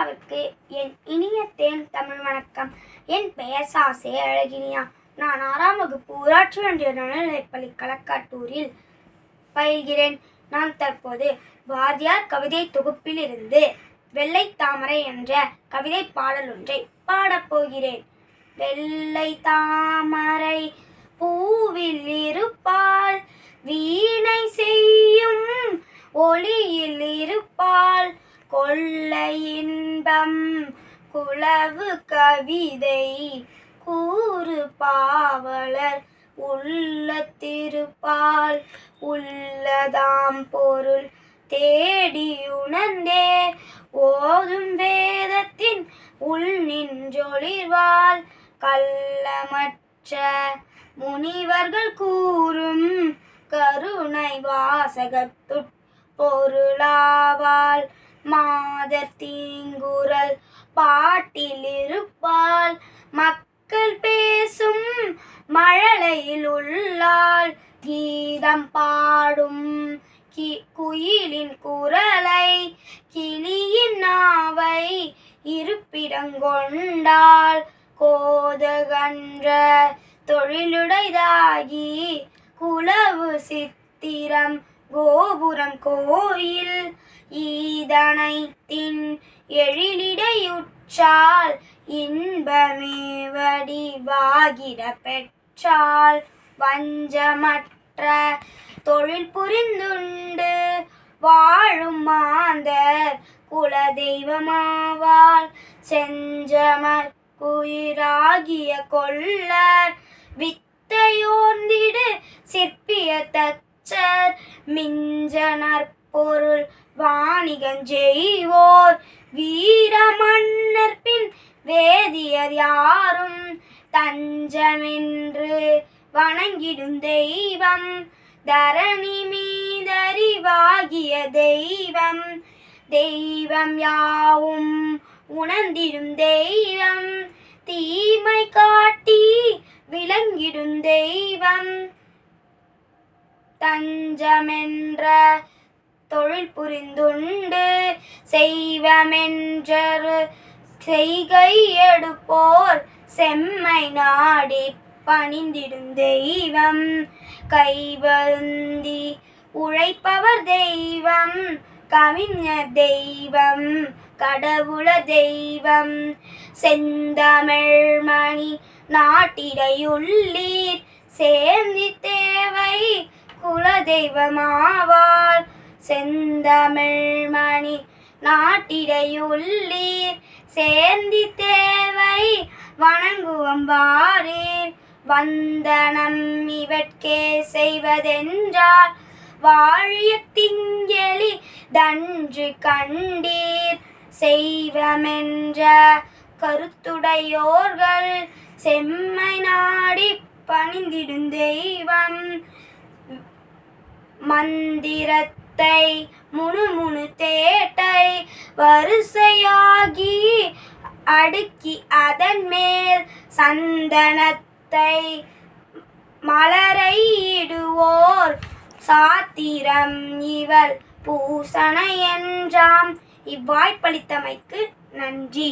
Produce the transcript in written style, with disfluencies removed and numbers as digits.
அம்மாவுக்கு என் இனிய தேன் தமிழ் வணக்கம். என் பெயர் சாசே அழகினியா. நான் 6ஆம் வகுப்பு ஊராட்சி ஒன்றிய நடுநிலைப்பள்ளி களக்காட்டூரில் பயில்கிறேன். நான் தற்போது பாரதியார் கவிதை தொகுப்பில் இருந்து வெள்ளை தாமரை என்ற கவிதை பாடல் ஒன்றை பாடப்போகிறேன். வெள்ளை தாமரை பூவில் இருப்பாள், வீணை செய்யும் ஒளியில் இருப்பாள், கொள்ளை இன்பம் குளவு கவிதை கூறு பாவலர் உள்ளத்திருப்பாள். உள்ளதாம் பொருள் தேடி உணர்ந்தே ஓதும் வேதத்தின் உள் நின்றொளிர்வாள். கள்ளமற்ற முனிவர்கள் கூறும் கருணை வாசகத்துட் பொருளாவாள். மாதர் தீங்குரல் பாட்டில் இருப்பாள், மக்கள் பேசும் மழலையில் உள்ளாள். கீதம் பாடும் குயிலின் குரலை கிளியின் நாவை இருப்பிடங்கொண்டாள். கோதகன்ற தொழிலுடைதாகி குலவு சித்திரம் கோபுரம் கோயில். ஈதனைத்தின் எழிலிடையுற்றாள், இன்பமே வடிவாகிட பெற்றாள். வஞ்சமற்ற தொழில் புரிந்துண்டு வாழும் மாந்தர் குலதெய்வமாவாள். செஞ்சமற்குயிராகிய கொள்ளர் வித்தையோர்ந்திடு சிற்பிய தச்சர். மிஞ்சனர் பொருள் வாணிகஞ்செய்வோர் வீர மன்னர் பின் வேதியர் யாரும் தஞ்சமென்று வணங்கிடும் தெய்வம். தரணி மீதறிவாகிய தெய்வம், தெய்வம் யாவும் உணர்ந்திடும் தெய்வம். தீமை காட்டி விளங்கிடும் தெய்வம். தஞ்சமென்ற தொழில் புரிந்துண்டு செய்வமென்றொரு செய்கை எடுப்போர் செம்மை நாடி பணிந்திடும் தெய்வம். கைவருந்தி உழைப்பவர் தெய்வம், கவிஞர் தெய்வம், கடவுள தெய்வம். செந்தமிழ்மணி நாட்டிடையுள்ளீர் சேர்ந்தி தேவை குலதெய்வமாவாள். செந்தமிழ்மணி நாட்டிடையுள்ளீர் சேர்ந்தி தேவை வணங்குவம்பாரீர். வந்தனம் இவற்கே செய்வதென்றால் வாழிய திங்களி தன்று கண்டீர். செய்வமென்ற கருத்துடையோர்கள் செம்மை நாடி பணிந்திடும் தெய்வம். மந்திரத்தை முணுமுணு தேட்டை வரிசையாகி அடுக்கி அதன் மேல் சந்தனத்தை மலரை இடுவோர் சாத்திரம் இவள் பூசணை என்றாம். இவ்வாய்ப்பளித்தமைக்கு நன்றி.